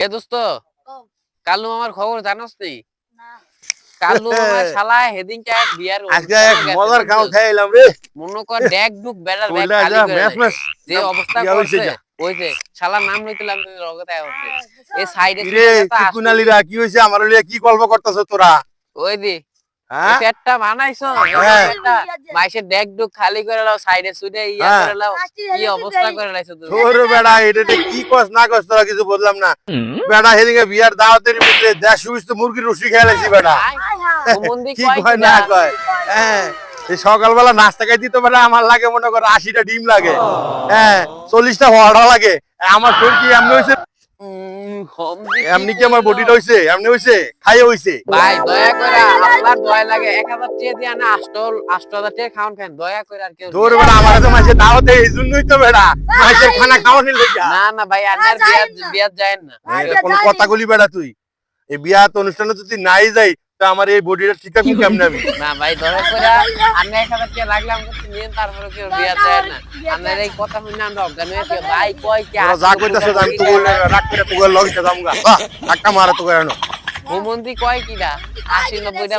এ দোস্ত কালু আমার খবর জানোস নি? কালু আমার শালা হেদিনকে এক বিয়ার আজকে এক মজার খাও খাইলাম রে। মনে কর ড্যাগ ডুক বেড়ার ব্যাগ ওইলা খালি যা করে ম্যাচ নাই। ম্যাচ যে অবস্থা ইয়া হইছে করছে যা। ওই যে শালা নাম লইতেলাম তুই রগতায় হচ্ছে এই সাইডে কিরে চিকুনালিরা কি হইছে আমার লিয়ে কি গল্প করতেছ তোরা? ওই দি হ্যাঁ পেটটা বানাইছো হ্যাঁ। পেটটা মাইসে ড্যাগ ডুক খালি করে লাও সাইডে সুইডে ইয়া হ্যাঁ। করে লাও কি অবস্থা করে লাইছো তুই তোর বেড়া এটা কি কস না কস তোরা কিছু বললাম না। বেড়া হেদিকে বিয়ার দাওয়াতের ভিতরে দেশ সুস্থ মুরগির রুচি খেলাইছি বেড়া। ও মন্দি কি কয় কয় না কয় হ্যাঁ এই সকালবেলা নাস্তা খাই দিতে পারে আমার লাগে মনে করে 80টা ডিম লাগে হ্যাঁ 40টা হওয়াটা লাগে আমার শরীর কি এমনি হইছে এমনি কি আমার বডিটা হইছে এমনি হইছে খাইয়ে হইছে ভাই দয়া করে আল্লাহর দয়া লাগে 1000 টাকা দিয়ে না 8000 টাকা খাওন খান দয়া করে আর কেউ তোর বেড়া আমার তো মাসে দাওয়াতে এই জন্যই তো বেড়া মাসে খানা খাওয়ানোর লাগা না না ভাই আর বিয়া যায়েন না এটা কোন কথা বলি বেড়া তুই এই বিয়া তো অনুষ্ঠানে যদি নাই যাই তো আমার এই বডিটা ঠিক আছে কেমনে আমি না ভাই দয়া করে আমি 1000 টাকা লাগলাম করতে নিয়েন তারপরে কেউ বিয়া যায় না আপনার এই কথা শুনে আমরা অজ্ঞান হয়ে গেছি ভাই কয় কি তোরা যা কইতাছ আমি তো রাখ করে তোকে লগে যামগা টাকা মারা তো কেন ও মন্দি কয় কিডা 80 90টা